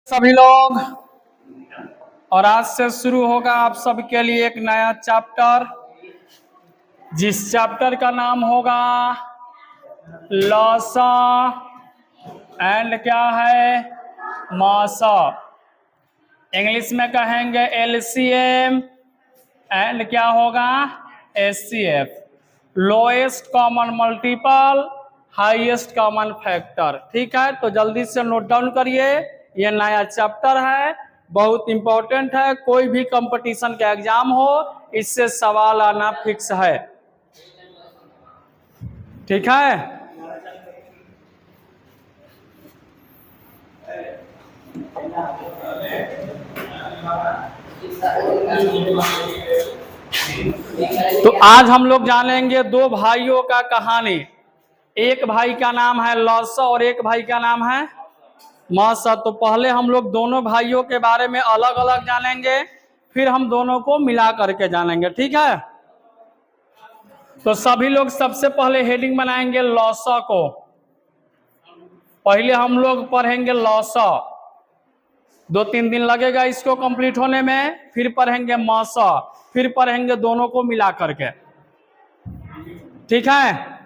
सभी लोग, और आज से शुरू होगा आप सबके लिए एक नया चैप्टर, जिस चैप्टर का नाम होगा लॉसा एंड क्या है मासा। इंग्लिश में कहेंगे एलसीएम एंड क्या होगा HCF, lowest common multiple highest common factor. ठीक है, तो जल्दी से नोट डाउन करिए, ये नया चैप्टर है, बहुत इंपॉर्टेंट है। कोई भी कंपटीशन का एग्जाम हो इससे सवाल आना फिक्स है। ठीक है, तो आज हम लोग जानेंगे दो भाइयों का कहानी। एक भाई का नाम है लॉसा और एक भाई का नाम है मासा। तो पहले हम लोग दोनों भाइयों के बारे में अलग अलग जानेंगे, फिर हम दोनों को मिला करके जानेंगे। ठीक है, तो सभी लोग सबसे पहले हेडिंग बनाएंगे लॉसा को। पहले हम लोग पढ़ेंगे लॉसा, 2-3 दिन लगेगा इसको कंप्लीट होने में। फिर पढ़ेंगे मासा, फिर पढ़ेंगे दोनों को मिला करके। ठीक है,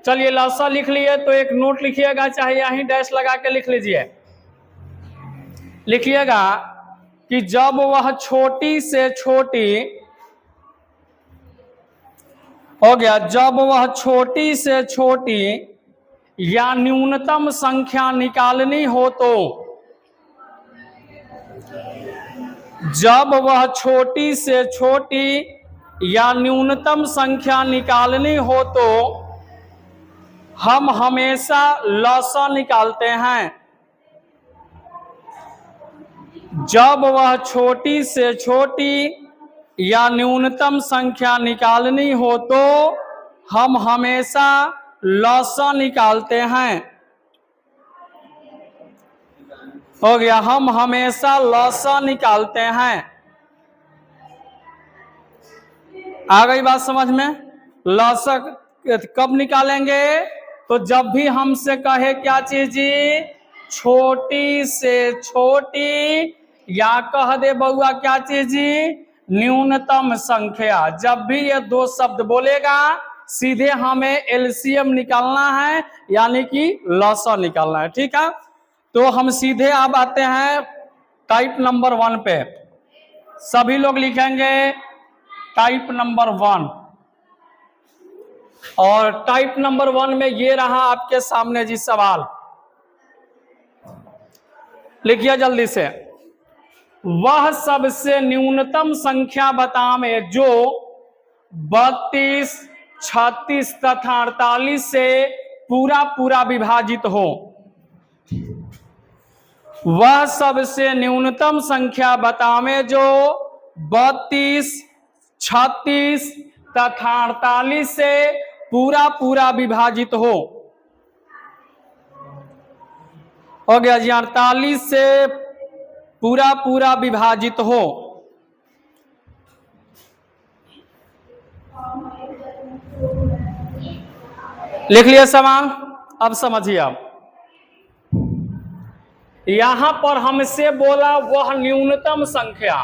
चलिए लॉसा लिख लिए तो एक नोट लिखिएगा, चाहे यहीं डैश लगा के लिख लीजिए। लिखिएगा कि जब वह छोटी से छोटी हो गया, जब वह छोटी से छोटी या न्यूनतम संख्या निकालनी हो तो, जब वह छोटी से छोटी या न्यूनतम संख्या निकालनी हो तो हम हमेशा लॉसा निकालते हैं। जब वह छोटी से छोटी या न्यूनतम संख्या निकालनी हो तो हम हमेशा लॉसा निकालते हैं। हो गया, हम हमेशा लॉसा निकालते हैं। आ गई बात समझ में? लॉसा कब निकालेंगे? तो जब भी हमसे कहे क्या चीज जी, छोटी से छोटी, या कह दे बउआ क्या चीज जी, न्यूनतम संख्या। जब भी ये दो शब्द बोलेगा सीधे हमें एलसीएम निकालना है, यानी कि लॉसा निकालना है। ठीक है, तो हम सीधे अब आते हैं टाइप नंबर 1 पे। सभी लोग लिखेंगे टाइप नंबर 1, और टाइप नंबर 1 में ये रहा आपके सामने जी सवाल। लिखिए जल्दी से। वह सबसे न्यूनतम संख्या बतावे जो 32, 36 तथा 48 से पूरा पूरा विभाजित हो। वह सबसे न्यूनतम संख्या बतावे जो 32, 36 तथा 48 से पूरा पूरा विभाजित हो गया जी, 48 से पूरा पूरा विभाजित हो। लिख लिया सवाल? अब समझिए। अब यहां पर हमसे बोला वह न्यूनतम संख्या,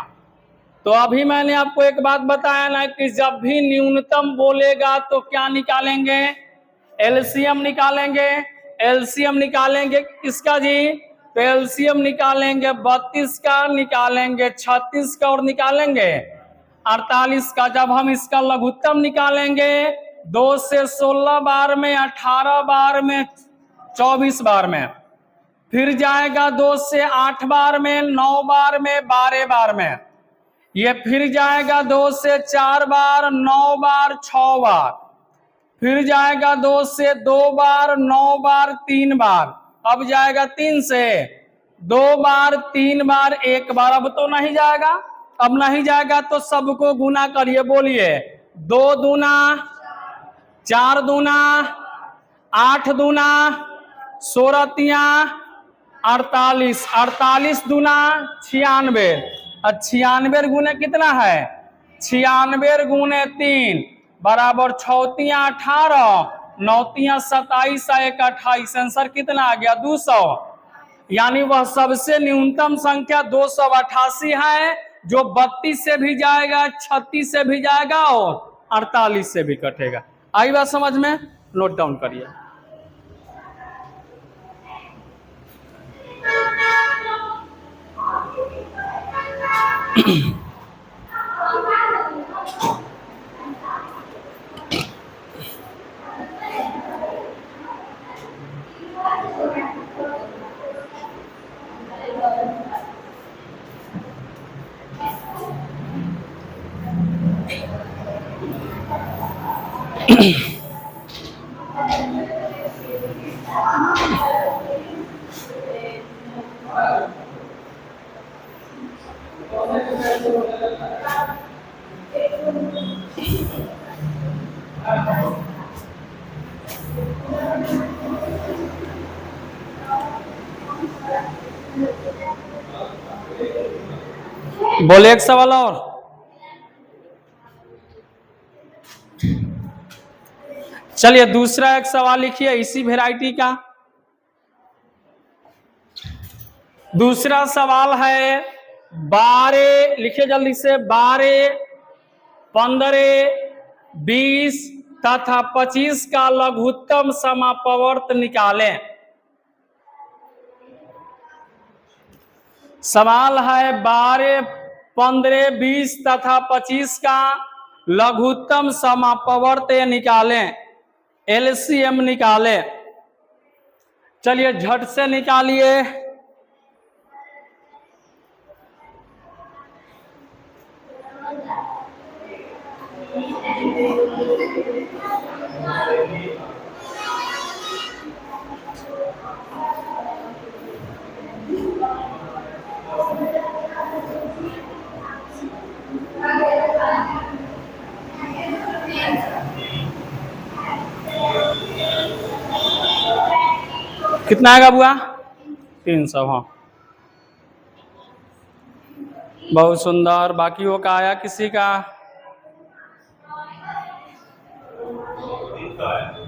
तो अभी मैंने आपको एक बात बताया ना कि जब भी न्यूनतम बोलेगा तो क्या निकालेंगे, एलसीएम निकालेंगे। एलसीएम निकालेंगे किसका जी? तो एलसीएम निकालेंगे 32 का, निकालेंगे 36 का और निकालेंगे 48 का। जब हम इसका लघुत्तम निकालेंगे 2 से 16 बार में, 18 बार में, 24 बार में, फिर जाएगा 2 से 8 बार में, 9 बार में, 12 बार में, ये फिर जाएगा 2 से 4 बार, 9 बार, 6 बार, फिर जाएगा 2 से 2 बार, 9 बार, 3 बार, अब जाएगा 3 से 2 बार, 3 बार, 1 बार। अब तो नहीं जाएगा, अब नहीं जाएगा तो सबको गुना करिए, बोलिए 2 दूना 4 दूना 8 दूना 16 तिया 48, 48 दूना 96, और 96 गुने कितना है? 96 गुने 3 बराबर 6 तिया 18, 9 तिया 27, 1 28। आंसर कितना आ गया? 200। यानी वह सबसे न्यूनतम संख्या 288 है, जो 32 से भी जाएगा, 36 से भी जाएगा और 48 से भी कटेगा। आई बात समझ में? नोट डाउन करिए। बोले एक सवाल और। चलिए दूसरा एक सवाल लिखिए इसी वैरायटी का। दूसरा सवाल है 12, लिखिए जल्दी से, 12, 15, 20 तथा 25 का लघुत्तम समापवर्त निकालें। सवाल है 12, 15, 20 तथा 25 का लघुत्तम समापवर्त निकालें, एलसीएम निकालें। चलिए झट से निकालिए। कितना आएगा बुआ? 300। हाँ बहुत सुंदर। बाकियों का आया किसी का?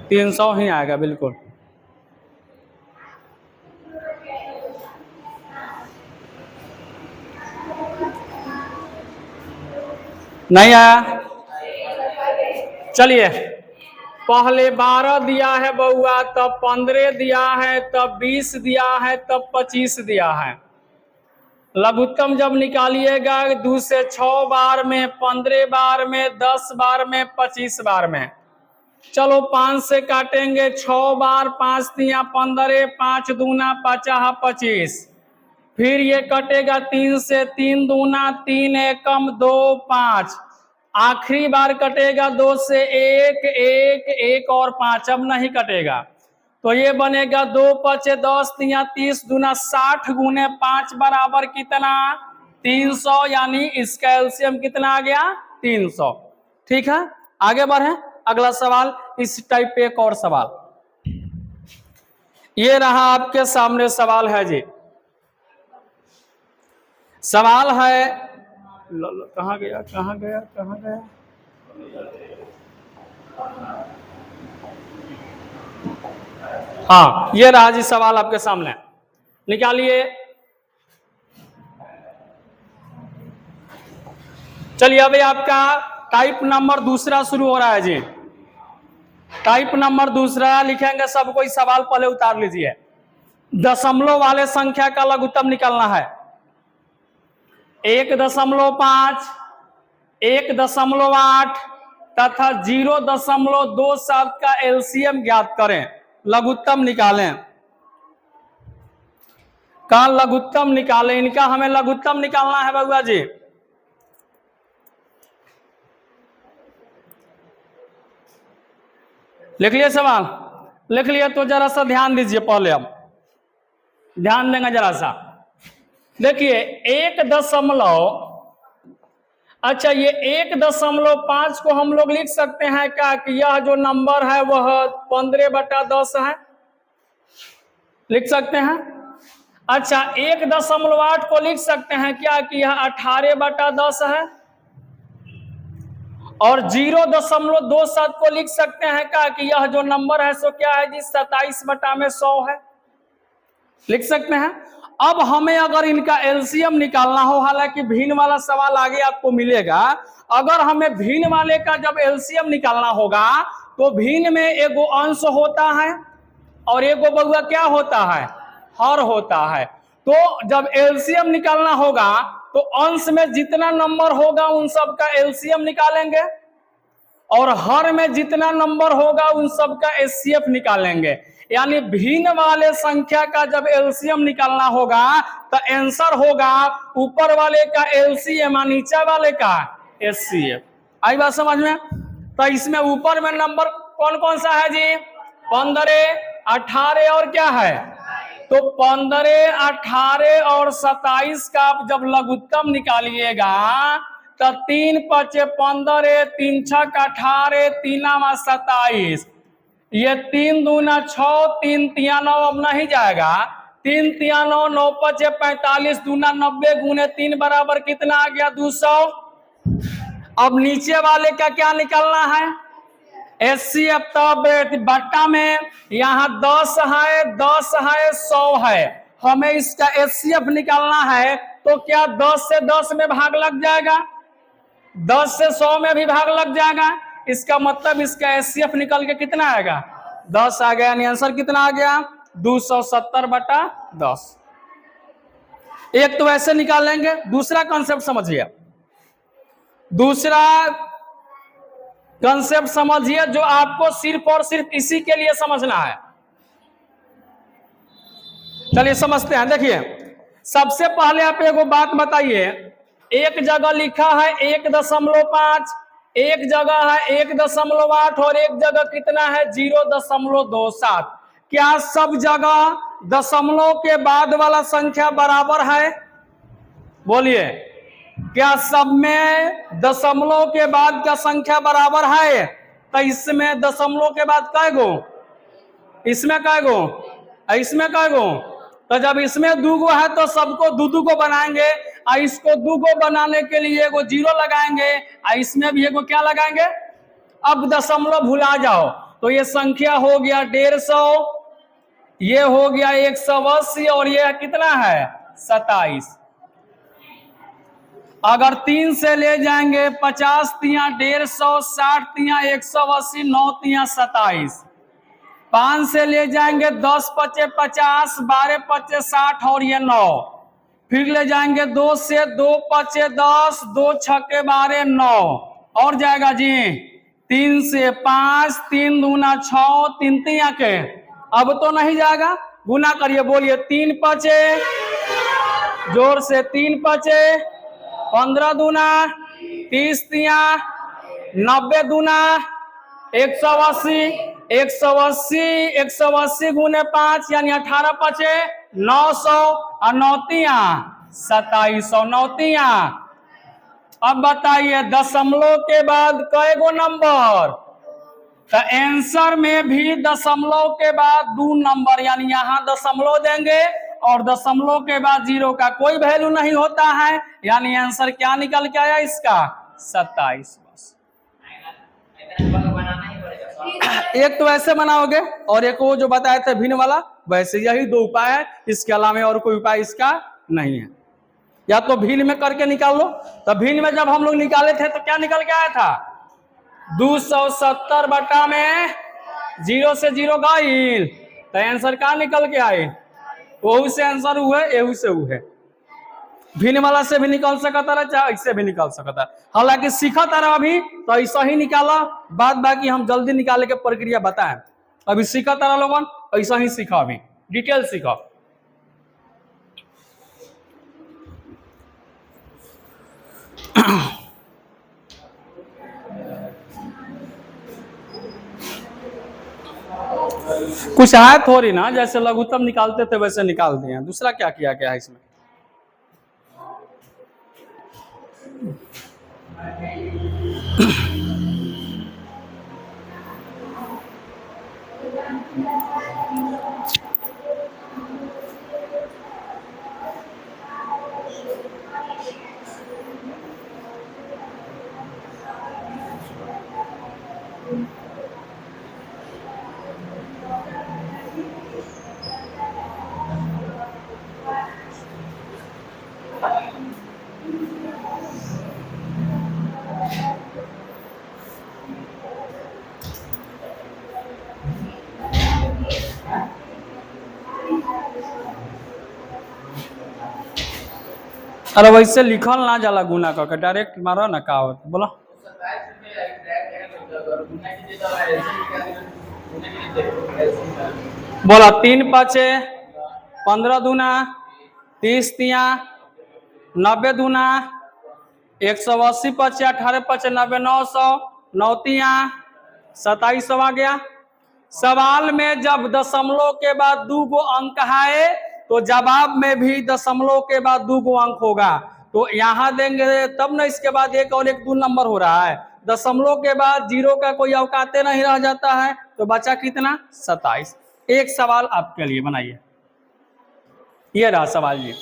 300 ही आएगा बिल्कुल। नहीं आया? चलिए पहले 12 दिया है बउआ, तब 15 दिया है, तब 20 दिया है, तब 25 दिया है। लघुत्तम जब निकालिएगा 2 से 6 बार में, 15 बार में, 10 बार में, 25 बार में। चलो 5 से काटेंगे 6 बार, 5 दिया 15, 5 दूना 50, 25। फिर ये कटेगा 3 से, 3 दूना 3, एकम 2, 5। आखिरी बार कटेगा 2 से 1, 1, 1 और 5, अब नहीं कटेगा। तो ये बनेगा 2 5 10 3 30 दूना 60 गुने 5 बराबर कितना? 300। यानी इसका एलसीएम कितना आ गया? 300। ठीक है, आगे बढ़े। अगला सवाल इस टाइप पे एक और सवाल ये रहा आपके सामने। सवाल है जी, सवाल है, कहाँ गया कहाँ गया कहाँ गया? हाँ ये रहा जी सवाल आपके सामने, निकालिए। चलिए अभी आपका टाइप नंबर दूसरा शुरू हो रहा है जी। टाइप नंबर दूसरा लिखेंगे सब कोई। सवाल पहले उतार लीजिए। दशमलव वाले संख्या का लघुत्तम निकालना है। 1.5, 1.8 तथा 0.27 का एलसीएम ज्ञात करें, लघुत्तम निकालें। का लघुत्तम निकालें, इनका हमें लघुत्तम निकालना है बउआ जी। लिख लिए सवाल? लिख लिए तो जरा सा ध्यान दीजिए। पहले अब ध्यान देंगे जरा सा। देखिए 1 अच्छा ये 1.5 को हम लोग लिख सकते हैं क्या कि यह जो नंबर है वह 15/10 है, लिख सकते हैं। अच्छा 1.8 को लिख सकते हैं क्या कि यह 18/10 है। और 0.27 को लिख सकते हैं क्या कि यह जो नंबर है सो क्या है जी 27/100 है। लिख सकते हैं। अब हमें अगर इनका एलसीएम निकालना हो, हालांकि भिन्न वाला सवाल आगे आपको मिलेगा, अगर हमें भिन्न वाले का जब एलसीएम निकालना होगा तो भिन्न में एगो अंश होता है और एगो बउआ क्या होता है, हर होता है। तो जब एलसीएम निकालना होगा तो अंश में जितना नंबर होगा उन सब का एलसीएम निकालेंगे और हर में जितना नंबर होगा उन सब का एचसीएफ निकालेंगे। यानी भिन्न वाले संख्या का जब एलसीएम निकालना होगा तो आंसर होगा ऊपर वाले का एलसीएम और नीचे वाले का एचसीएफ। आई बात समझ में? तो इसमें ऊपर में नंबर कौन कौन सा है जी? 15, 18 और क्या है? तो 15, 18 और 27 का आप जब लघुत्तम निकालिएगा तो 3 5 15, 3 6 18, 3 27, ये 3 दूना 6, 3 तिया 9, अब नहीं जाएगा। 3 तिया 9, 9 5 45, दूना 90 गुने 3 बराबर कितना आ गया? 200। अब नीचे वाले का क्या निकालना है? एचसीएफ। तब बट्टा में यहाँ 10 है, 10 है, 100 है, हमें इसका एचसीएफ निकालना है तो क्या 10 से 10 में भाग लग जाएगा, 10 से 100 में भी भाग लग जाएगा। इसका मतलब इसका एचसीएफ निकल के कितना आएगा? 10 आ गया। यानी आंसर कितना आ गया? 270/10। एक तो ऐसे निकाल लेंगे। दूसरा कॉन्सेप्ट समझिए, दूसरा कंसेप्ट समझिए जो आपको सिर्फ और सिर्फ इसी के लिए समझना है। चलिए समझते हैं। देखिए सबसे पहले आप एक बात बताइए, एक जगह लिखा है 1.5, एक जगह है 1.8 और एक जगह कितना है 0.27। क्या सब जगह दशमलव के बाद वाला संख्या बराबर है? बोलिए, क्या सब में दशमलव के बाद का संख्या बराबर है? तो इसमें दशमलव के बाद कै गो, इसमें कै गो, इसमें कै गो? तो जब इसमें 2 गो है तो सबको 2 को बनाएंगे और इसको 2 को बनाने के लिए एगो 0 लगाएंगे और इसमें भी एगो क्या लगाएंगे? अब दशमलव भुला जाओ तो ये संख्या हो गया 150, ये हो गया 180 और ये कितना है 27। अगर 3 से ले जाएंगे 50 तिया 150, 60 तिया 180, 9 तिया 27। 5 से ले जाएंगे 10 5 50, 12 5 60 और ये 9। फिर ले जाएंगे 2 से 2 5 10, 2 6 12 9 और जाएगा जी 3 से 5, 3 दूना 6, 3 तिया के अब तो नहीं जाएगा, गुना करिए। बोलिए 3 5 जोर से 3 5 15 दूना 30 तिया 90 दूना 180, 180 गुने 5 यानी 18 5 900 और 9 तिया 2700, 9 तिया। अब बताइए दशमलव के बाद कै गो नंबर? तो आंसर में भी दशमलव के बाद 2 नंबर, यानी यहाँ दशमलव देंगे और दशमलव के बाद 0 का कोई वैल्यू नहीं होता है। यानी आंसर क्या निकल के आया इसका? 27। बस एक तो ऐसे बनाओगे और एक वो जो बताए थे भिन्न वाला, वैसे यही 2 उपाय है, इसके अलावा और कोई उपाय इसका नहीं है। या तो भिन्न में करके निकाल लो। तो भिन्न में जब हम लोग निकाले थे तो क्या निकल के आया था? 270 बटा में 0 से 0 गईल, तो आंसर क्या निकल के आए? वही से आंसर हुए, यही से हुए। भिन्न वाला से भी निकाल सकता है, चाहे इससे भी निकाल सकता है। हालांकि सीखा तारा अभी तो ऐसा ही निकाला, बाद बाकी हम जल्दी निकाले के प्रक्रिया बताएं। अभी सीखा तारा लोगन ऐसा ही सीखा, अभी डिटेल सीखा। कुछ है थोड़ी ना, जैसे लघुत्तम निकालते थे वैसे निकाल दिए। दूसरा क्या किया गया है इसमें? अरे वैसे लिखल ना जाला गुना करके, डायरेक्ट मारो ना का होता बोलो। बोला 3 पाँचे 15 दूना 30 तिया 90 दूना 180 पचे 18 पचे 90 900 9 तिया 2700 आ गया। सवाल में जब दशमलव के बाद 2 गो अंक है तो जवाब में भी दशमलव के बाद 2 गो अंक होगा। तो यहां देंगे तब ना, इसके बाद 1 और 1 2 नंबर हो रहा है। दशमलव के बाद 0 का कोई अवकाते नहीं रह जाता है, तो बचा कितना 27। एक सवाल आपके लिए बनाइए, ये रहा सवाल जी।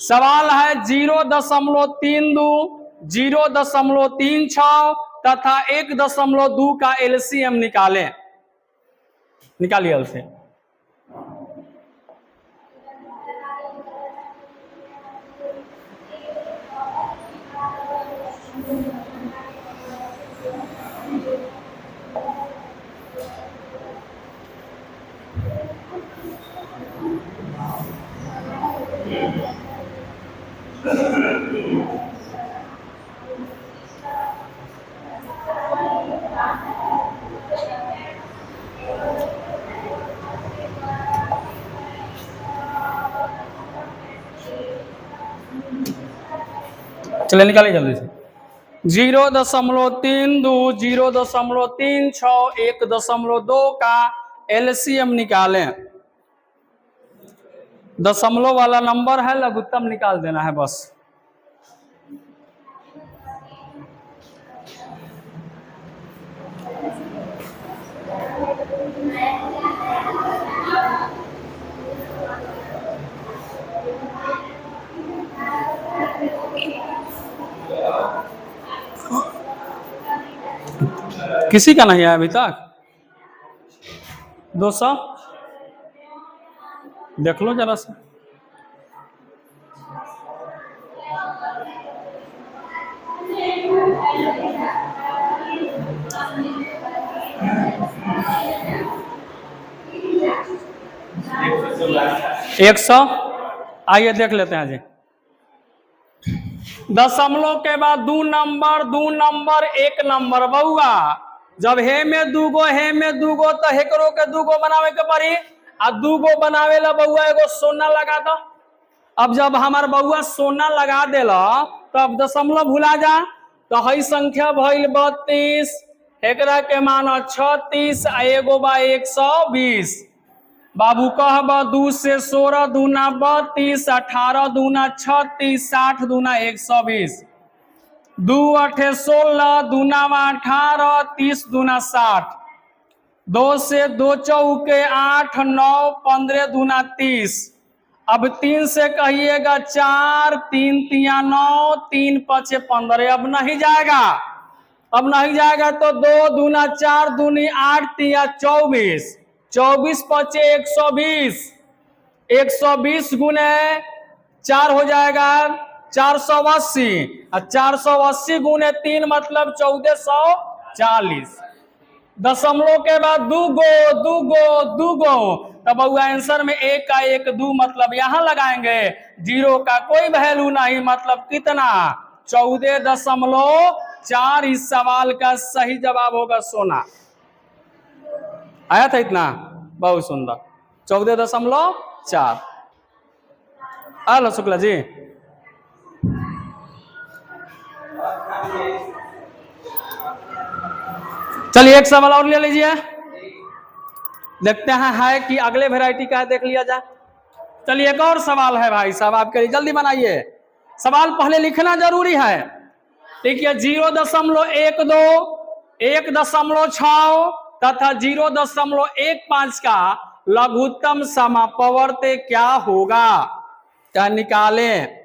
सवाल है 0.32 0.36 तथा 1.2 का एलसीएम निकालें। निकालिए एलसीएम। चले निकालिए जल्दी से। 0.32 0.36 1.2 का एलसीएम निकालें। दशमलव वाला नंबर है, लघुत्तम निकाल देना है बस। किसी का नहीं है अभी तक 200, देख लो जरा सा। एक 100 आइए देख लेते हैं जी। दशमलव के बाद 2 नंबर 1 नंबर बउआ। जब हे में 2 गो हे में 2 गो तो हेकरो के 2 गो बनावे के पड़ी। आ 2 गो बनावे ला बउआ एगो सोना लगा दो। अब जब हमार बउआ सोना लगा देला तो अब दशमलव भुला जा। तो हई संख्या भइल 32, एकरा के मान 36 आ एगो बा 120। बाबू कहब 2 से 16 दूना 32 18 दूना 36 60 दूना 120। 2 8 16 दूना 18 30 दूना 60। 2 से 2 चौके 8 9 15 दूना 30। अब 3 से कहिएगा 4 3 तिया 9 3 पचे 15। अब नहीं जाएगा, अब नहीं जाएगा तो 2 दूना 4 दूनी 8 तिया 24। 24 पचे 120। 120 गुने 4 हो जाएगा 480। और 480 गुने 3 मतलब 1440। दशमलव के बाद 2 गो तब आंसर में 1 का 1 2 मतलब यहां लगाएंगे। 0 का कोई वैल्यू नहीं, मतलब कितना 14.4। इस सवाल का सही जवाब होगा सोना। आया था इतना, बहुत सुंदर 14.4। आलो शुक्ला जी। चलिए एक सवाल और ले लीजिए, देखते हैं है कि अगले वैरायटी का है, देख लिया जाए। चलिए एक और सवाल है भाई साहब आपके लिए, जल्दी बनाइए। सवाल पहले लिखना जरूरी है, ठीक है। 0.12 1.6 तथा 0.15 का लघुत्तम समापवर्त क्या होगा, क्या निकालें।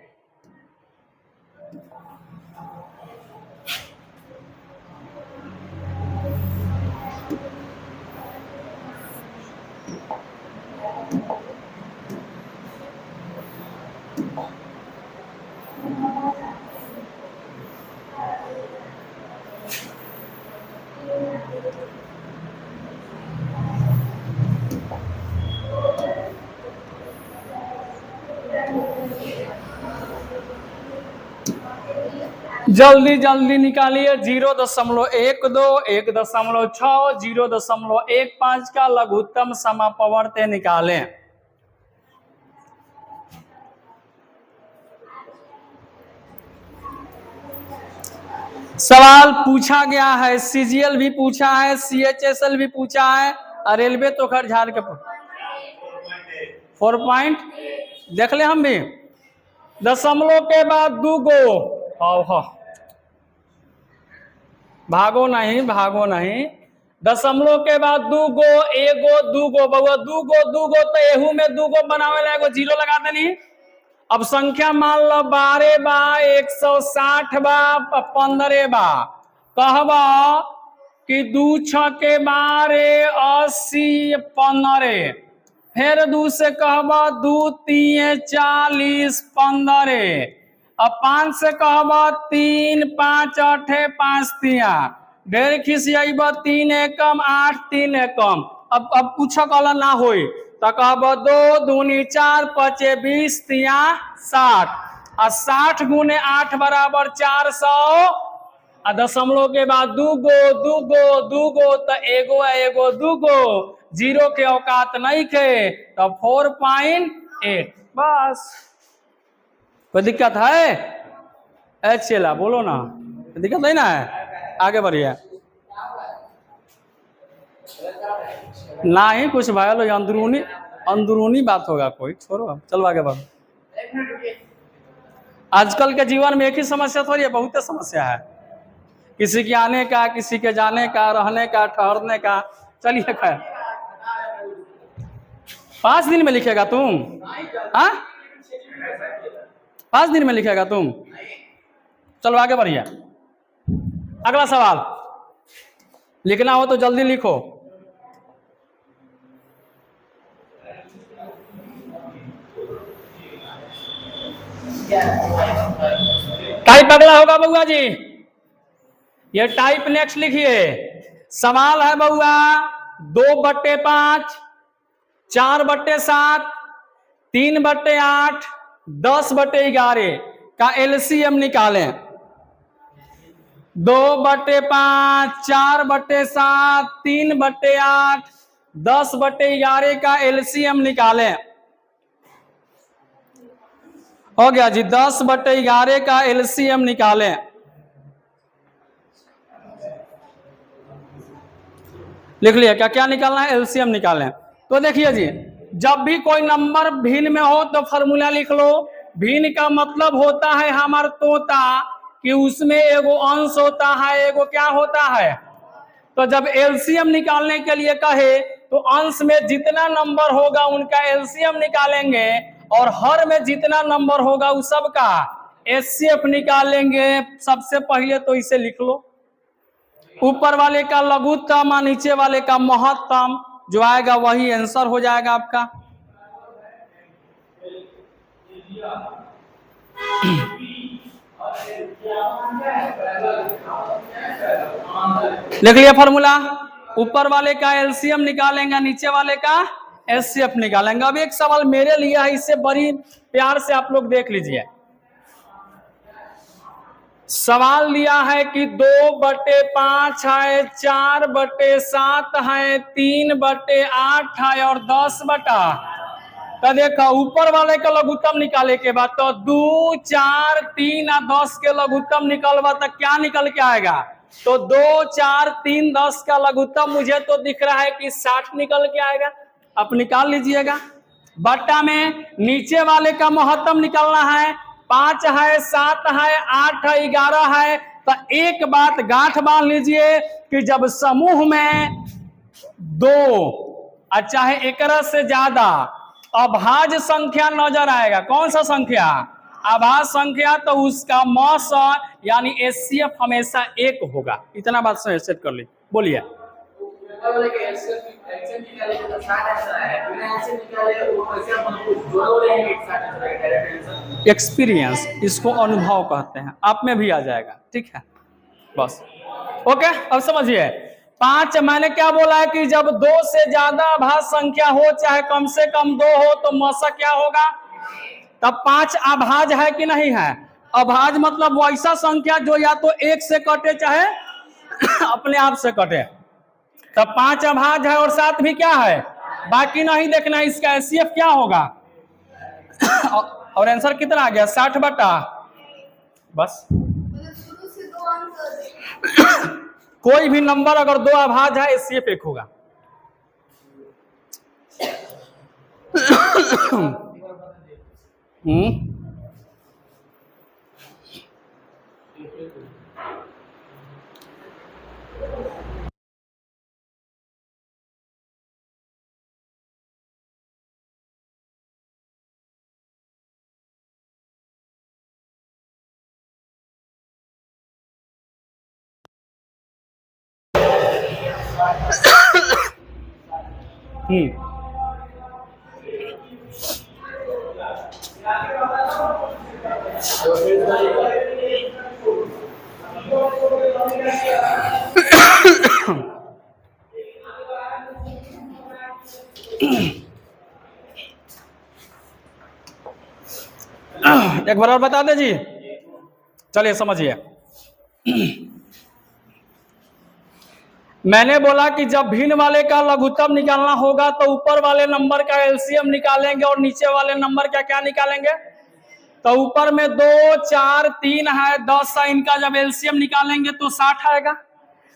जल्दी जल्दी निकालिए। 0.12, 1.6, 0.15 का लघुत्तम समापवर्त्य निकालें। सवाल पूछा गया है, सीजीएल भी पूछा है, सीएचएसएल भी पूछा है, और रेलवे तो खैर झाड़ के 4 पॉइंट देख ले हम भी। दशमलव के बाद 2 गो, भागो नहीं। दशमलव के बाद 2 गो, 1 गो, 2 गो, बउआ 2 गो तो एहू में 2 गो बनावे ला एगो 0 लगा देनी। अब संख्या मान लो 12 बा, 160 बा, 15 बा। कहबा कि 2 6 के 12, 80, 15। फिर 2 से कहबा 2 3 40, 15। अब 5 से कहबा 3 5 8 5 3। ढेर खिसियाबा 3 एकम 8 3 एकम। अब कुछ कहला ना होई तो कहब 2 दूनी 4 5 20 3 60। 60 गुने 8 बराबर 400। दशमलव के बाद 2 गो तो एगो 2 गो। 0 के औकात नहीं थे तो 4.8। बस कोई दिक्कत है? चला बोलो ना, दिक्कत नहीं ना है? आगे बढ़िए। ना ही कुछ भाई लो, अंदरूनी बात होगा, कोई छोड़ो, चलो आगे बढ़ो। आजकल के जीवन में एक ही समस्या थोड़ी है, बहुत समस्या है। किसी के आने का, किसी के जाने का, रहने का, ठहरने का। चलिए खैर, 5 दिन में लिखेगा तुम? हाँ, 5 दिन में लिखेगा तुम? चलो आगे बढ़िए। अगला सवाल लिखना हो तो जल्दी लिखो। टाइप अगला होगा बउआ जी, ये टाइप नेक्स्ट लिखिए। सवाल है बउआ 2/5, 4/7, 3/8, 10/11 का एलसीएम निकालें। 2/5, 4/7, 3/8, 10/11 का एलसीएम निकालें। हो गया जी, 10/11 का एलसीएम निकालें। लिख लिया क्या क्या निकालना है? एलसीएम निकालें। तो देखिए जी, जब भी कोई नंबर भिन्न में हो तो फॉर्मूला लिख लो। भिन्न का मतलब होता है हमार तोता कि उसमें एगो अंश होता है, एगो क्या होता है। तो जब एलसीएम निकालने के लिए कहे तो अंश में जितना नंबर होगा उनका एलसीएम निकालेंगे, और हर में जितना नंबर होगा उस सब का एचसीएफ निकालेंगे। सबसे पहले तो इसे लिख लो, ऊपर वाले का लघुत्तम और नीचे वाले का महत्तम, जो आएगा वही आंसर हो जाएगा आपका। लिख लिया फॉर्मूला, ऊपर वाले का एलसीएम निकालेंगे, नीचे वाले का एचसीएफ निकालेंगे। अब एक सवाल मेरे लिए है, इससे बड़ी प्यार से आप लोग देख लीजिए। सवाल दिया है कि 2/5 है, 4/7 है, 3/8 है और 10 बटा। तो देखो ऊपर वाले का लघुत्तम निकाले के बाद तो 2 4 3 और 10 के लघुत्तम निकलवा तो क्या निकल के आएगा? तो 2 4 3 10 का लघुत्तम मुझे तो दिख रहा है कि 60 निकल के आएगा। आप निकाल लीजिएगा। बट्टा में नीचे वाले का महत्तम निकालना है। 5 है, 7 है, 8 है, 11 है। तो एक बात गांठ बांध लीजिए कि जब समूह में 2 चाहे एक से ज्यादा अभाज्य संख्या नजर आएगा, कौन सा संख्या? अभाज्य संख्या, तो उसका मॉस यानी एचसीएफ हमेशा 1 होगा। इतना बात सेट कर ली। बोलिए। एक्सपीरियंस, इसको अनुभव कहते हैं, आप में भी आ जाएगा। ठीक है, बस ओके। अब समझिए 5 मैंने क्या बोला है कि जब 2 से ज्यादा अभाज्य संख्या हो, चाहे कम से कम 2 हो, तो मौसा क्या होगा? तब 5 अभाज्य है कि नहीं है? अभाज्य मतलब वो ऐसा संख्या जो या तो एक से कटे चाहे अपने आप से कटे। तब 5 अभाज्य है और 7 भी क्या है, बाकी नहीं देखना इसका एचसीएफ क्या होगा। और आंसर कितना आ गया 60 बटा, बस कोई भी नंबर अगर 2 अभाज्य है एचसीएफ 1 होगा। एक बार और बता दे जी, चलिए समझिए। मैंने बोला कि जब भिन्न वाले का लघुत्तम निकालना होगा तो ऊपर वाले नंबर का एलसीएम निकालेंगे और नीचे वाले नंबर का क्या निकालेंगे। तो ऊपर में 2, 4, 3 है, 10 है, इनका जब एलसीएम निकालेंगे तो 60 आएगा।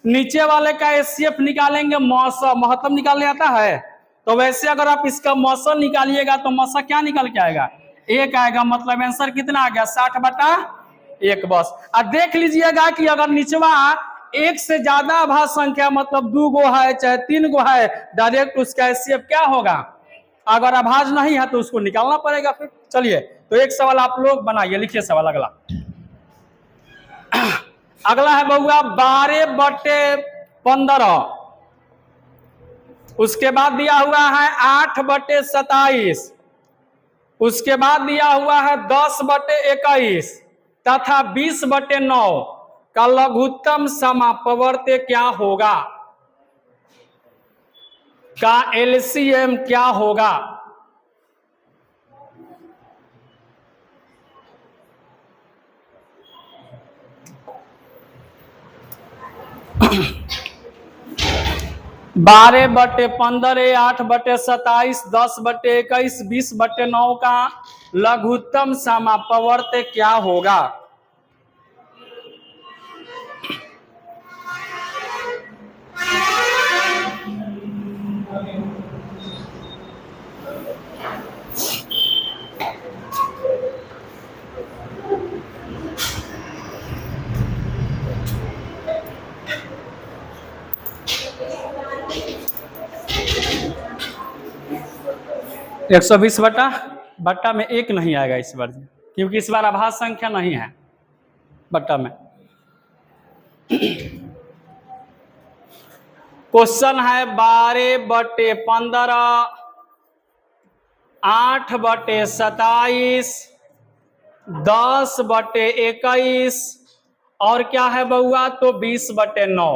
नीचे वाले का एचसीएफ निकालेंगे, महत्तम निकालने आता है, तो वैसे अगर आप इसका मौसम निकालिएगा तो मौसम क्या निकल के आएगा, 1 आएगा। मतलब आंसर कितना आ गया 60 बटा 1 बस। अब देख लीजिएगा कि अगर निचवा 1 से ज्यादा अभाज्य संख्या मतलब 2 गो है चाहे 3 गो है, डायरेक्ट उसका एचसीएफ क्या होगा। अगर अभाज्य नहीं है तो उसको निकालना पड़ेगा फिर। चलिए तो एक सवाल आप लोग बनाइए, लिखिए सवाल अगला। अगला है बउआ 12 बटे 15, उसके बाद दिया हुआ है 8 बटे 27, उसके बाद दिया हुआ है 10 बटे 21 तथा 20 बटे 9 का लघुत्तम समापवर्त्य क्या होगा, का एलसीएम क्या होगा। 12 बटे 15, 8 बटे 27, 10 बटे 21, 20 बटे 9 का लघुत्तम समापवर्त्य क्या होगा। एक 120 बट्टा में 1 नहीं आएगा इस बार, क्योंकि इस बार अभाज्य संख्या नहीं है बट्टा में। क्वेश्चन है 12 बटे 15, 8 बटे 27, 10 बटे 21 और क्या है बउआ तो 20 बटे 9।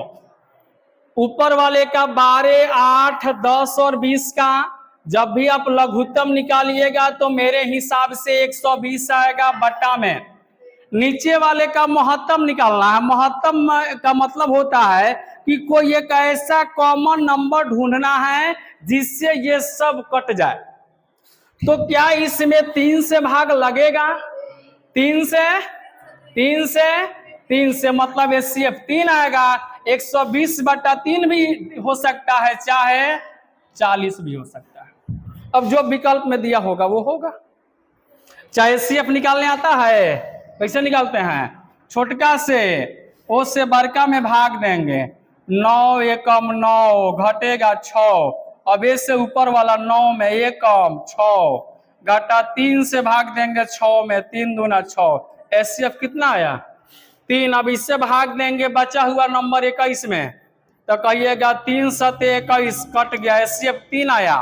ऊपर वाले का 12, 8, 10 और 20 का जब भी आप लघुत्तम निकालिएगा तो मेरे हिसाब से 120 आएगा बट्टा में। नीचे वाले का महत्तम निकालना है। महत्तम का मतलब होता है कि कोई एक ऐसा कॉमन नंबर ढूंढना है जिससे ये सब कट जाए। तो क्या इसमें 3 से भाग लगेगा, 3 से मतलब एचसीएफ 3 आएगा। 120 बटा 3 भी हो सकता है, चाहे 40 भी हो सकता है। अब जो विकल्प में दिया होगा वो होगा। चाहे एचसीएफ निकालने आता है, कैसे निकालते हैं, छोटका से ओ से बड़का में भाग देंगे। 9 एकम 9 घटेगा 6, अब ए से ऊपर वाला 9 में एकम 6 घटा 3 से भाग देंगे 6 में, 3 दूना 6, एचसीएफ कितना आया 3। अब इससे भाग देंगे बचा हुआ नंबर 21 में, तो कहिएगा 3 सते 21 कट गया, एचसीएफ 3 आया।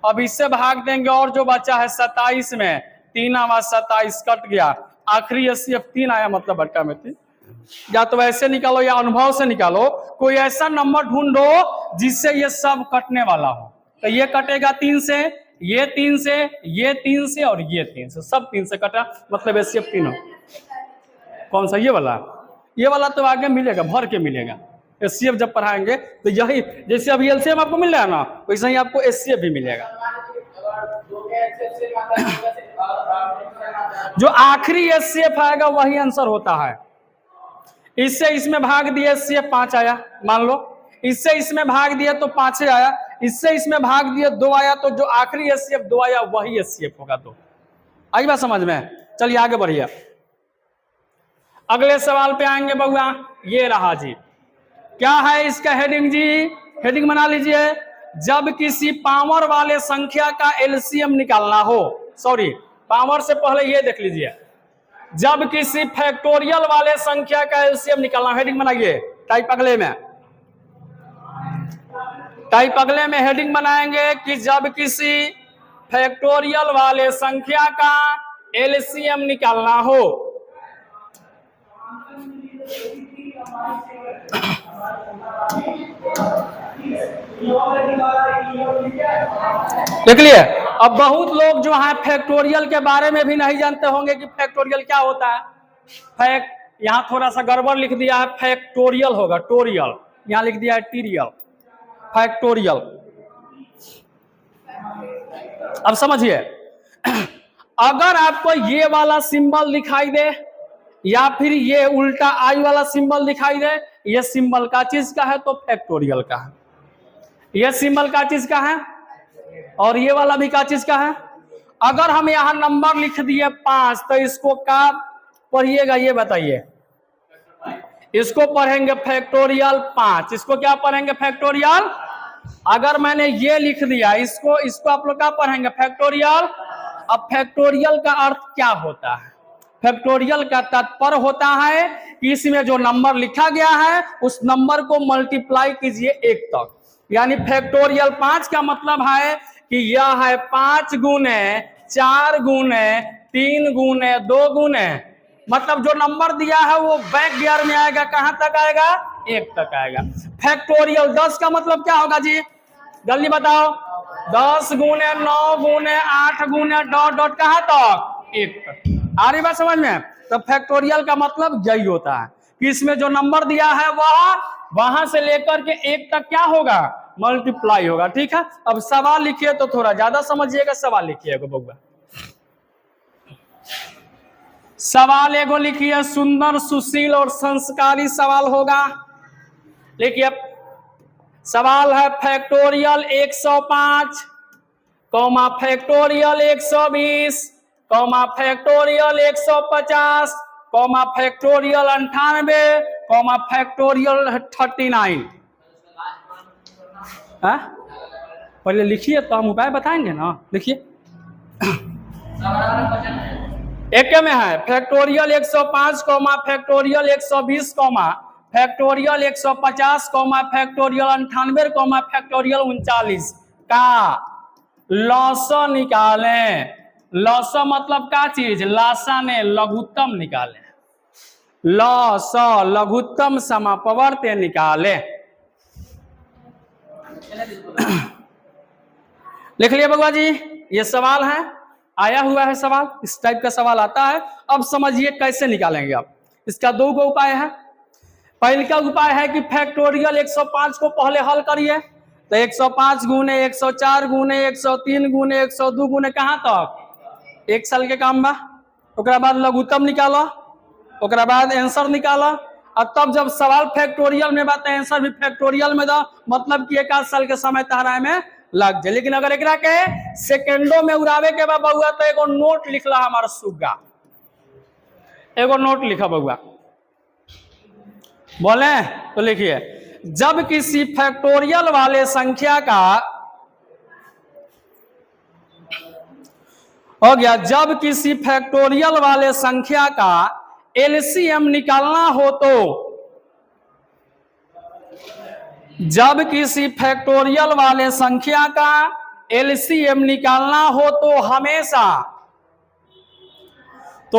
अब इससे भाग देंगे और जो बचा है 27 में, 3 आवा 27 कट गया, आखिरी एचसीएफ 3 आया, मतलब बट्टा में 3। या तो ऐसे निकालो या अनुभव से निकालो, कोई ऐसा नंबर ढूंढो जिससे ये सब कटने वाला हो। तो ये कटेगा 3 से, ये 3 से, ये 3 से और ये 3 से, सब 3 से कटा, मतलब एचसीएफ 3 हो। कौन सा, ये वाला तो आगे मिलेगा, भर के मिलेगा। एचसीएफ जब पढ़ाएंगे तो यही, जैसे अभी एलसीएम आपको मिल रहा है ना, वैसे ही आपको एचसीएफ भी मिलेगा। जो आखिरी एचसीएफ आएगा वही आंसर होता है। इससे इसमें भाग दिए एचसीएफ 5 आया, मान लो इससे इसमें भाग दिए तो 5 आया, इससे इसमें भाग दिए 2 आया, तो जो आखिरी एचसीएफ 2 आया वही एचसीएफ होगा। तो आई बात समझ में? चलिए आगे बढ़िए, अगले सवाल पे आएंगे बउआ। ये रहा जी, क्या है इसका हेडिंग जी? हेडिंग बना लीजिए, जब किसी पावर वाले संख्या का एलसीएम निकालना हो, सॉरी पावर से पहले ये देख लीजिए, जब किसी फैक्टोरियल वाले संख्या का एलसीएम निकालना। हेडिंग बनाइए, टाइप अगले में हेडिंग बनाएंगे कि जब किसी फैक्टोरियल वाले संख्या का एलसीएम निकालना हो। देख लिए, अब बहुत लोग जो है फैक्टोरियल के बारे में भी नहीं जानते होंगे कि फैक्टोरियल क्या होता है। यहां थोड़ा सा गड़बड़ लिख दिया है, फैक्टोरियल होगा टोरियल, यहां लिख दिया है टीरियल, फैक्टोरियल। अब समझिए, अगर आपको ये वाला सिंबल दिखाई दे या फिर ये उल्टा आई वाला सिंबल दिखाई दे, ये सिंबल का चीज का है तो फैक्टोरियल का है। ये सिंबल का चीज का है और ये वाला भी का चीज का है। अगर हम यहां नंबर लिख दिए 5 तो इसको क्या पढ़िएगा ये बताइए? इसको पढ़ेंगे फैक्टोरियल 5। इसको क्या पढ़ेंगे? फैक्टोरियल। अगर मैंने ये लिख दिया इसको आप लोग क्या पढ़ेंगे? फैक्टोरियल। अब फैक्टोरियल का अर्थ क्या होता है? फैक्टोरियल का तात्पर्य होता है कि इसमें जो नंबर लिखा गया है उस नंबर को मल्टीप्लाई कीजिए 1 तक। यानी फैक्टोरियल 5 का मतलब है कि यह है 5 गुने 4 गुने 3 गुने 2 गुने, मतलब जो नंबर दिया है वो बैक गियर में आएगा, कहां तक आएगा? 1 तक आएगा। फैक्टोरियल 10 का मतलब क्या होगा जी? जल्दी बताओ। 10 गुने 9 गुने 8 गुने डॉट डॉट कहां तक? 1 तक। आ रही बात समझ में? तो फैक्टोरियल का मतलब यही होता है कि इसमें जो नंबर दिया है वहां से लेकर के 1 तक क्या होगा? मल्टीप्लाई होगा। ठीक है, अब सवाल लिखिए तो थोड़ा ज्यादा समझिएगा। सवाल लिखिएगा बउआ, सवाल एगो लिखिए, सुंदर सुशील और संस्कारी सवाल होगा। लिखिए, सवाल है factorial 105 comma factorial 120 comma factorial 150 comma factorial 98 comma factorial 39। पहले लिखिए तो हम उपाय बताएंगे ना। लिखिए, एक में है factorial 105 comma factorial 120 comma factorial 150 comma factorial 98 comma factorial 39 का लॉसा निकालें। लॉसा मतलब क्या चीज? लासा ने लघुत्तम निकाले, लॉसा लघुत्तम समापवर्त्य निकाले। लिख लिया बगवा जी, ये सवाल है, आया हुआ है सवाल, इस टाइप का सवाल आता है। अब समझिए कैसे निकालेंगे आप। इसका 2 गो उपाय है। पहले का उपाय है कि फैक्टोरियल 105 को पहले हल करिए, तो 105 गुने 104 गुने 103 गुने 102 गुने कहां तक? 1 साल के काम बा। ओकरा बाद लघुत्तम निकाला, ओकरा बाद आंसर निकाला, और तब जब सवाल फैक्टोरियल में बात है आंसर भी फैक्टोरियल में दो, मतलब कि 1 साल के समय तहरा में लग जाए। लेकिन अगर एकरा के सेकेंडो में उड़ावे के बाद बउआ तो एगो नोट लिखला हमारा सुग्गा, एगो नोट लिखा बउआ, बोले तो लिखिए, जब किसी फैक्टोरियल वाले संख्या का हो गया, जब किसी फैक्टोरियल वाले संख्या का एलसीएम निकालना हो तो, जब किसी फैक्टोरियल वाले संख्या का एलसीएम निकालना हो तो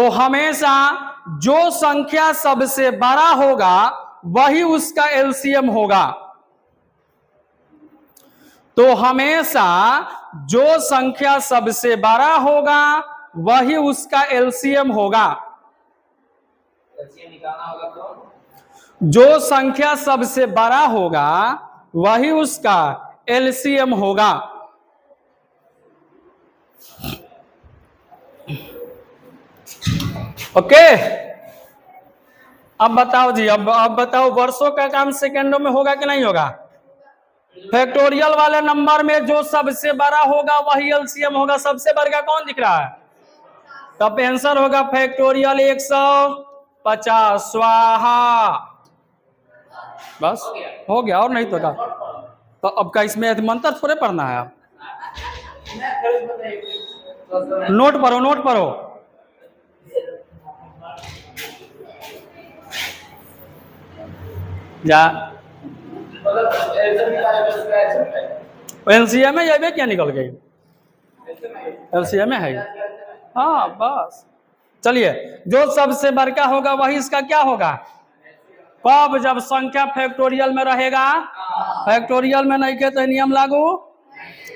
हमेशा जो संख्या सबसे बड़ा होगा वही उसका एलसीएम होगा। तो हमेशा जो संख्या सबसे बड़ा होगा वही उसका एलसीएम होगा। निकालना होगा तो जो संख्या सबसे बड़ा होगा वही उसका एलसीएम होगा। ओके, अब बताओ जी, अब बताओ वर्षों का काम सेकंडों में होगा कि नहीं होगा? फैक्टोरियल वाले नंबर में जो सबसे बड़ा होगा वही एलसीएम होगा। सबसे बड़ा कौन दिख रहा है? तब आंसर होगा फैक्टोरियल 150 स्वाहा। बस हो गया, और नहीं तो क्या? तो अब का इसमें मंत्र थोड़े पढ़ना है? नोट पढ़ो, नोट पढ़ो। जा एलसीएम में ये क्या निकल गई? एलसीएम में है। हाँ बस, चलिए, जो सबसे बड़का होगा वही इसका क्या होगा? कब? जब संख्या फैक्टोरियल में रहेगा। फैक्टोरियल में नहीं के तो नियम लागू।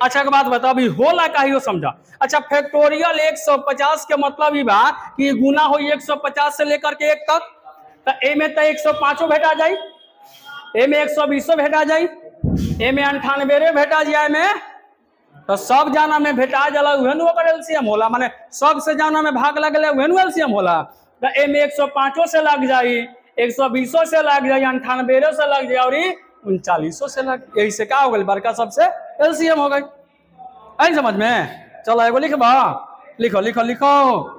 अच्छा एक बात बताओ, अभी होला का ही हो समझा। अच्छा, फैक्टोरियल 150 के मतलब ही बा कि गुना हो 150 से लेकर के 1 तक। तो ए में तो 105 भेटा जाए, ए में 120 भेटा जाए, ए में 98 भेटा जाए में, तो सब जाना में भेटा जाला उहेनु ओकर एलसीएम होला। माने सब से जाना में भाग लगले उहेनु एलसीएम होला। तो ए में 105 से लग जाई, 120 से लग जाए, 98 से लग जाए और 39 से लग। यही से क्या हो गई? बड़का सबसे एलसीएम हो गई। आई समझ में? चलो एगो लिखबा, लिखो लिखो लिखो।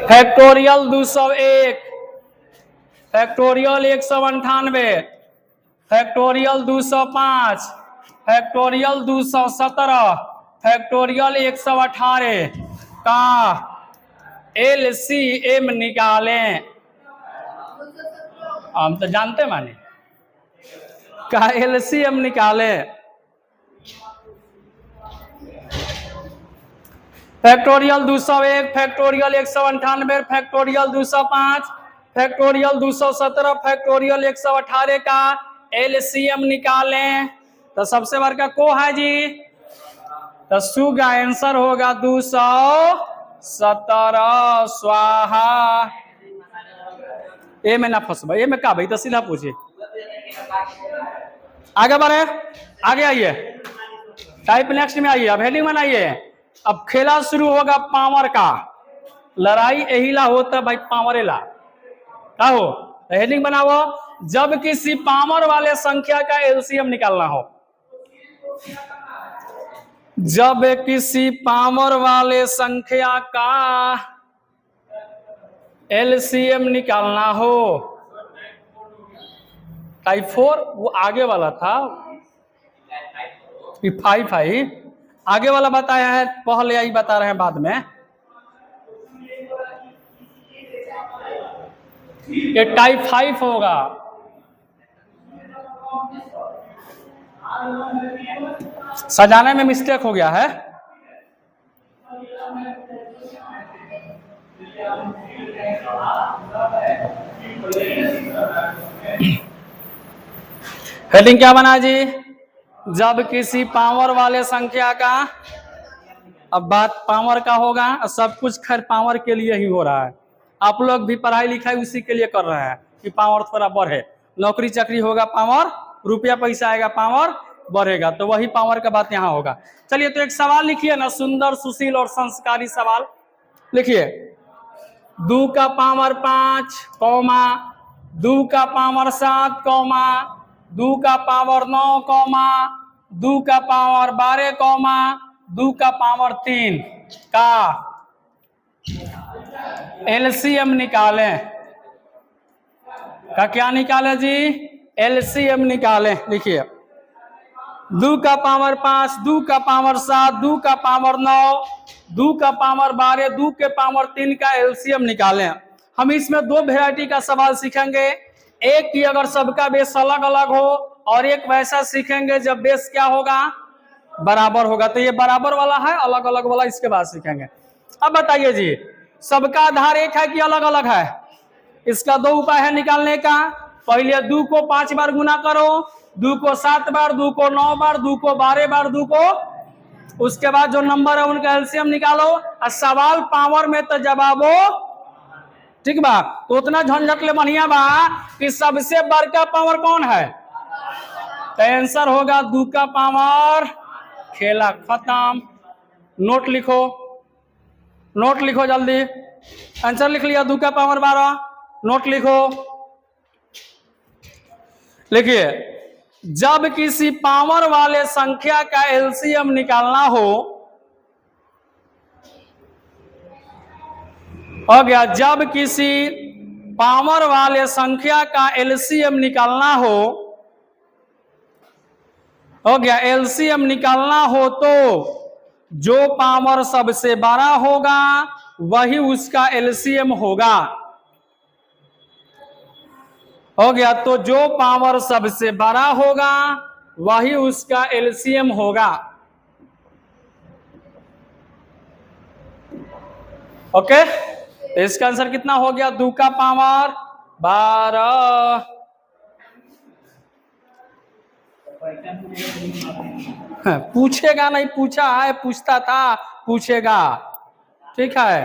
Factorial 201, factorial 198, factorial 205, factorial 217, factorial 118 का एलसीएम निकालें। हम तो जानते माने का एलसीएम निकालें। Factorial 201, factorial 198, factorial 205, factorial 217, factorial 118 का एलसीएम निकालें। तो सबसे बड़का को है जी? तो सु का आंसर होगा 217 स्वाहा। ए में ना फंसबा, ए में का भाई? तो सीधा पूछिए, आगे बढ़े, आगे आइए, टाइप नेक्स्ट में आइए। अब हेडिंग बनाइए। अब खेला शुरू होगा पावर का। लड़ाई एहिला होता भाई, पावरेला क्या हो? हेडिंग बनाओ, जब किसी पावर वाले संख्या का एलसीएम निकालना हो। जब किसी पावर वाले संख्या का एलसीएम निकालना हो। टाइप 4 वो आगे वाला था, 5 है आगे वाला बताया है, पहले आई बता रहे हैं बाद में। ये टाइप 5 होगा। सजाने में मिस्टेक हो गया है। हेडिंग क्या बना जी? जब किसी पावर वाले संख्या का, अब बात पावर का होगा, सब कुछ खैर पावर के लिए ही हो रहा है। आप लोग भी पढ़ाई लिखाई उसी के लिए कर रहे हैं कि पावर थोड़ा बढ़े, नौकरी चाकरी होगा पावर, रुपया पैसा आएगा पावर बढ़ेगा, तो वही पावर का बात यहाँ होगा। चलिए तो एक सवाल लिखिए ना, सुंदर सुशील और संस्कारी सवाल लिखिए। 2 का पावर 5, 2 का पावर 7, 2 का पावर 9, 2 का पावर 12, 2 का पावर 3 का एलसीएम निकालें। का क्या निकाले जी? एलसीएम निकालें। लिखिए 2 का पावर 5, 2 का पावर 7, 2 का पावर 9, 2 का पावर 12, 2 के पावर 3 का एलसीएम निकालें। हम इसमें 2 वैरायटी का सवाल सीखेंगे। एक की अगर सबका बेस अलग अलग हो, और एक वैसा सीखेंगे जब बेस क्या होगा? बराबर होगा। तो ये बराबर वाला है, अलग अलग वाला इसके बाद सीखेंगे। अब बताइए जी, सबका आधार एक है कि अलग अलग है? इसका 2 उपाय है निकालने का। पहले 2 को 5 बार गुना करो, 2 को 7 बार, 2 को 9 बार, 2 को 12 बार, 2 को, उसके बाद जो नंबर है उनका एलसीएम निकालो। और सवाल पावर में तो जवाबो ठीक बा, तो उतना झंझट ले बढ़िया बा कि सबसे बड़का पावर कौन है, तो आंसर होगा 2 का पावर। खेला खत्म। नोट लिखो, नोट लिखो जल्दी। आंसर लिख लिया 2 का पावर 12। नोट लिखो, लिखिए जब किसी पावर वाले संख्या का एलसीएम निकालना हो गया, जब किसी पावर वाले संख्या का एलसीएम निकालना हो गया, एलसीएम निकालना हो तो जो पावर सबसे बड़ा होगा वही उसका एलसीएम होगा। हो गया, तो जो पावर सबसे बड़ा होगा वही उसका एलसीएम होगा। ओके, तो इसका आंसर कितना हो गया, 2 का पावर 12। पूछेगा नहीं, पूछा है, पूछता था, पूछेगा। ठीक है,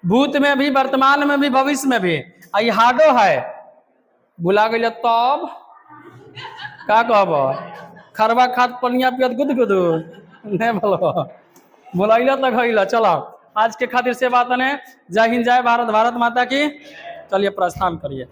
भूत में भी, वर्तमान में भी, भविष्य में भी। आई हार्डो है, बुला गई तब का कहब, खरबा खाद पनिया पियत गुद गुद नहीं बोलो, बुलाइल तो गईल। चलो आज के खातिर से बात ने। जय हिंद, जय भारत, भारत माता की। चलिए प्रस्थान करिए।